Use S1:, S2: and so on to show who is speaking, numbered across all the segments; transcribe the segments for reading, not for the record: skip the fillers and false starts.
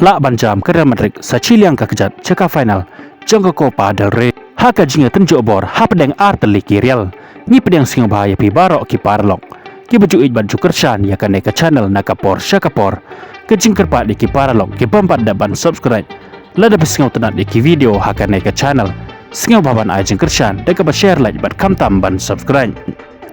S1: la banjam ke Real Madrid sa Shilliang ka Kjat Shaka final jong ke Copa del Rey ha ka jinga tunjuk bor ha pedeng arteli ki Real ni pedeng sing bahaya pi barok ki parlok ki baju ij baju kershan ya kan ke channel nakapor Shakapor ke jing kerpat di ki parlok ki bombat daban subscribe la da besingau tenat di ki video ha kan ke channel singau baban ai jing kershan da ka ba share like bat kam tam ban subscribe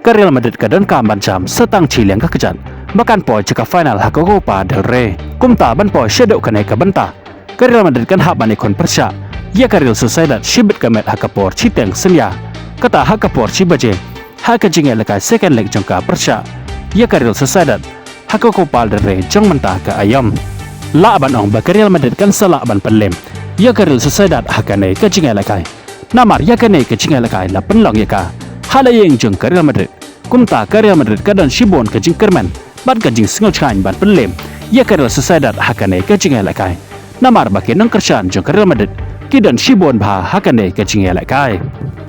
S1: ke Real Madrid ka dan kam banjam setang Shilliang ka Kjat bahkan poi Shaka final ha ka Copa del Rey kumta ban poi shadow kan ka banta ke Real Madrid kan ha ban ikon persya ya ka Real Sociedad shibit ka met ha ka por chiteng senya kata ha ka por chibaje ha ka jinga laka second leg jongka persya ya ka Real Sociedad ha ka Copa del Rey jong mentah ka ayam la ban ong ba ke Real Madrid kan sala ban pelem ya ka Real Sociedad ha ka nei ka jinga laka namar ya ka nei ka jinga laka la penlong ya ka halayeng jong ke Real Madrid kumta ke Real Madrid ka dan shibon ka jing kerman ban ka jing singo chain ban pelem ya ka Real Sociedad ha ka nei ka jinga laka namar ba ke nang kershan jong ke Real Madrid kidan shibon bha hakane ka jinga lakai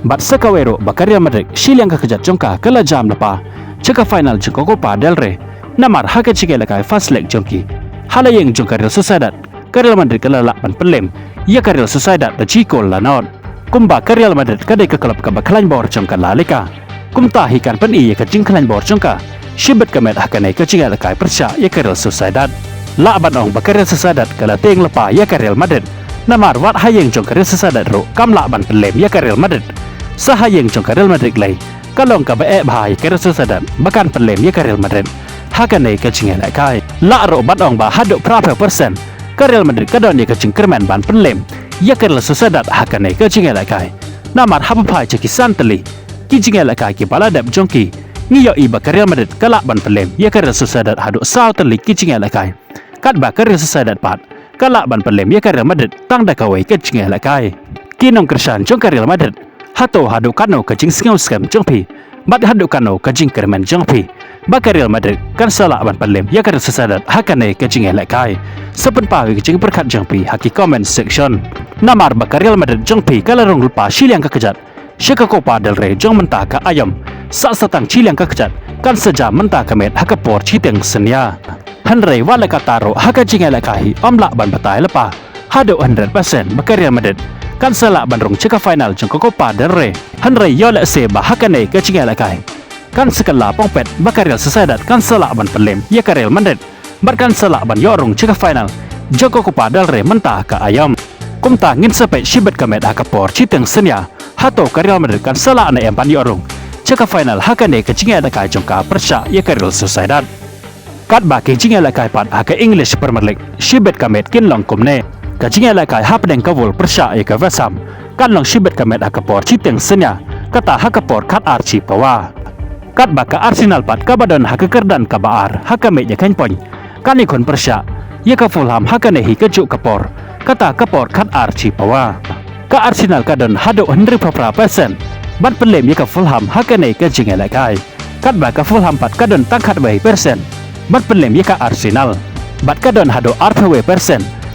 S1: bat sakawero ba ke Real Madrid Shilliang ka Kjat jongka kala jam lapa Shaka final jong Copa del Rey namar haka jinga lakai first leg jongki halayeng jong ke Real Sociedad ke Real Madrid kala la ban pelem ya ke Real Sociedad da chikol la not kumba ke Real Madrid ka dei ka klub ka ba klan bor jongka la lika kumta hikan pen i ka jing klan bor jongka shibet ka met hakane ka jinga lakai persya ya ke Real Sociedad la ban ong ba ke Real Sociedad kala teng lapa ya ke Real Madrid namar wat hayeng jong ke Real Sociedad ro kam la ban pelem ya ke Real Madrid sa hayeng jong ke Real Madrid lay kalong ka ba e bhai ke Real Sociedad bakan pelem ya ke Real Madrid hakane ka jinga lakai la ro ban ong ba hado prape persen ke Real Madrid ka don ya ka jing kerman ban pelem ya ke Real Sociedad hakane ka jinga lakai namar haba phai che ki santeli ki jinga lakai ki baladap jongki ngiyo i ba ke Real Madrid kala ban pelem ya ke Real Sociedad hado sao teli ki jinga lakai kat ba ke Real Sociedad pat kala ban pelem ya ke Real Madrid tang da kawai ke jinga lakai kinong kershan jong ke Real Madrid hato hado kano ke jing singau skam jongpi bat hado kano ke jing kerman jongpi ba ke Real Madrid kan sala ban pelem ya ke Real Sociedad hakane ke jinga lakai sepen pawi ke jing perkat jongpi haki comment section namar ba ke Real Madrid jongpi kala rong lupa Shilliang ka Kjat Shaka Copa del Rey jong mentah ka ayam sa satang Shilliang ka Kjat kan sejam mentah ka met haka por chiteng senya Henry wala kataro haka jinga lakai omla ban batai lepa hado 100% ba ke Real Madrid kan sala ban rong Shaka final jong Copa del Rey Henry yo la se ba haka nei ke jinga lakai kan sekala pongpet ba ke Real Sociedad kan sala ban pelem ya ke Real Madrid bat kan sala ban yo rong Shaka final jong Copa del Rey mentah ka ayam kumta ngin sepet shibet ka met haka por chiteng senya hato ke Real Madrid kan sala na empan yo rong Shaka final haka nei ke jinga lakai jong ka persya ya ke Real Sociedad kat ba ke jinga lakai pat haka English Premier League shibet ka met kin long kumne ka jinga lakai hap deng ka vol persya ya ke Vesam kan long shibet ka met haka por chiteng senya kata haka por kat archi pawa kat ba ka Arsenal pat ka badan haka kerdan ka baar haka met ya kan poin kan ikon persya ya ka Fulham haka nei hi ka juk ka por kata ka por kat archi pawa ka Arsenal ka don hado 100% ban pelem ya ka Fulham haka nei ka jinga lakai kat ba ka Fulham pat ka don tangkat 2% bat pelem ya ka Arsenal bat ka don hado 2%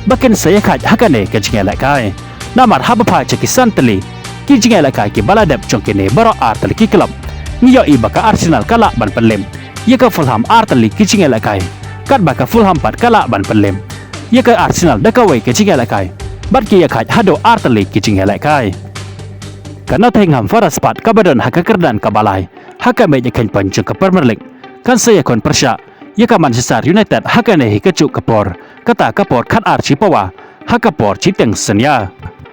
S1: bakin saya kaj haka nei ka jinga lakai namar haba pha che ki santeli ki jinga lakai ki baladap chongkene baro artel ki club ngiyo i ba ka Arsenal kala ban pelem ya ka Fulham arteli ki jinga lakai kat ba ka Fulham pat kala ban pelem ya ka Arsenal da kawai ka jinga lakai bat ki ya kaj hado arteli ki jinga lakai kana thengham faras pat ka badon haka kerdan ka balai haka me kan panjung ka Premier League kan saya kon persya ya ka Manchester United haka nei ka juk kapor kata kapor khat archi pawa haka por chiteng senya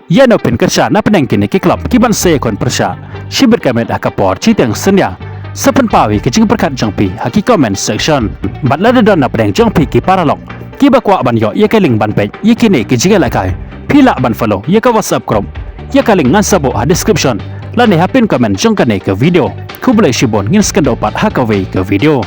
S1: ya no pen kersha na peneng kini ki klub ki ban saya kon persya shibet ka met haka por chiteng senya sepen pawi ke jing perkat jongpi haki comment section bat la don na peneng jongpi ki paralok ki bakwa ban yo ya ka ling ban page ya kini ki jinga lakai phila ban follow ya ka WhatsApp group ya ka ling ngan sabo ha description la ne hapin comment jong ka nei ke video ku boleh shibon ngin skendo pat haka we ke video